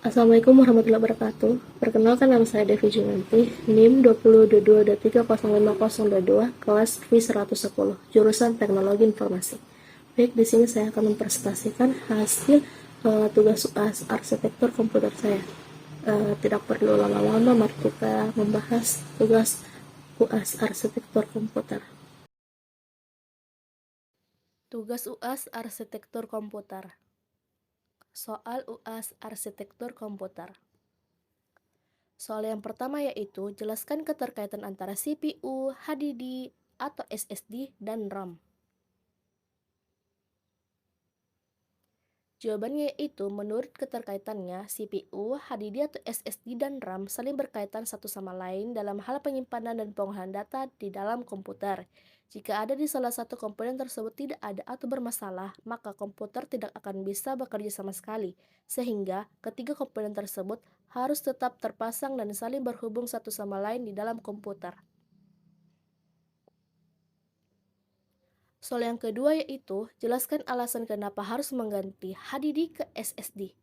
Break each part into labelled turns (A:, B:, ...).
A: Assalamualaikum warahmatullahi wabarakatuh. Perkenalkan, nama saya Devi Junanti, NIM 2022230502, kelas V110, jurusan Teknologi Informasi. Baik, di sini saya akan mempresentasikan hasil tugas UAS arsitektur komputer saya. Tidak perlu lama-lama, mari kita membahas tugas UAS arsitektur komputer. Tugas UAS arsitektur komputer. Soal UAS arsitektur komputer. Soal yang pertama yaitu jelaskan keterkaitan antara CPU, HDD, atau SSD, dan RAM. Jawabannya yaitu menurut keterkaitannya, CPU, HDD, atau SSD, dan RAM saling berkaitan satu sama lain dalam hal penyimpanan dan pengolahan data di dalam komputer. Jika ada di salah satu komponen tersebut tidak ada atau bermasalah, maka komputer tidak akan bisa bekerja sama sekali, sehingga ketiga komponen tersebut harus tetap terpasang dan saling berhubung satu sama lain di dalam komputer. Soal yang kedua yaitu, jelaskan alasan kenapa harus mengganti HDD ke SSD.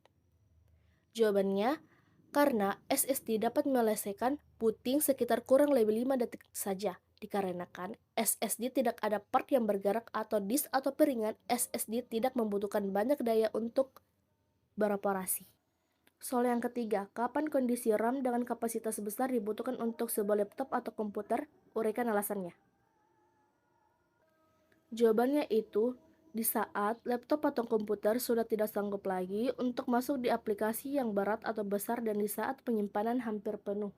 A: Jawabannya, karena SSD dapat menyelesaikan booting sekitar kurang lebih 5 detik saja. Dikarenakan SSD tidak ada part yang bergerak atau disk atau piringan, SSD tidak membutuhkan banyak daya untuk beroperasi. Soal yang ketiga, kapan kondisi RAM dengan kapasitas besar dibutuhkan untuk sebuah laptop atau komputer? Uraikan alasannya. Jawabannya itu, di saat laptop atau komputer sudah tidak sanggup lagi untuk masuk di aplikasi yang berat atau besar dan di saat penyimpanan hampir penuh.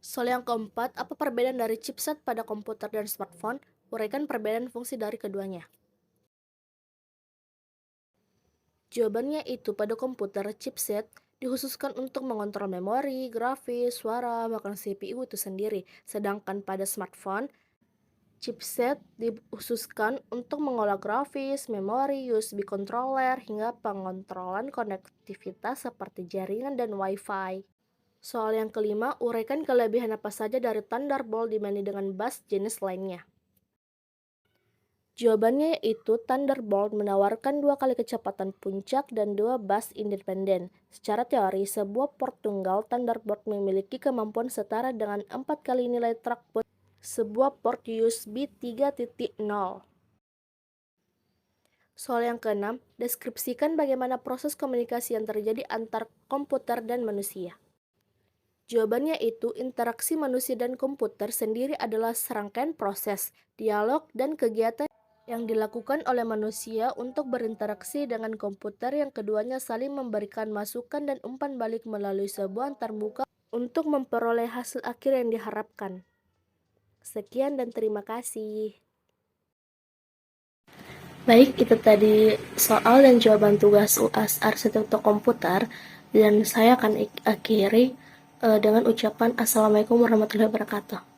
A: Soal yang keempat, apa perbedaan dari chipset pada komputer dan smartphone? Uraikan perbedaan fungsi dari keduanya. Jawabannya itu, pada komputer, chipset dikhususkan untuk mengontrol memori, grafis, suara, bahkan CPU itu sendiri. Sedangkan pada smartphone, chipset dikhususkan untuk mengolah grafis, memori, USB controller, hingga pengontrolan konektivitas seperti jaringan dan Wi-Fi. Soal yang kelima, uraikan kelebihan apa saja dari Thunderbolt dibanding dengan bus jenis lainnya. Jawabannya yaitu Thunderbolt menawarkan 2 kali kecepatan puncak dan 2 bus independen. Secara teori, sebuah port tunggal Thunderbolt memiliki kemampuan setara dengan 4 kali nilai throughput sebuah port USB 3.0. Soal yang keenam, deskripsikan bagaimana proses komunikasi yang terjadi antar komputer dan manusia. Jawabannya itu, interaksi manusia dan komputer sendiri adalah serangkaian proses, dialog, dan kegiatan yang dilakukan oleh manusia untuk berinteraksi dengan komputer yang keduanya saling memberikan masukan dan umpan balik melalui sebuah antarmuka untuk memperoleh hasil akhir yang diharapkan. Sekian dan terima kasih. Baik, itu tadi soal dan jawaban tugas UAS arsitektur komputer, dan saya akan akhiri dengan ucapan Assalamualaikum warahmatullahi wabarakatuh.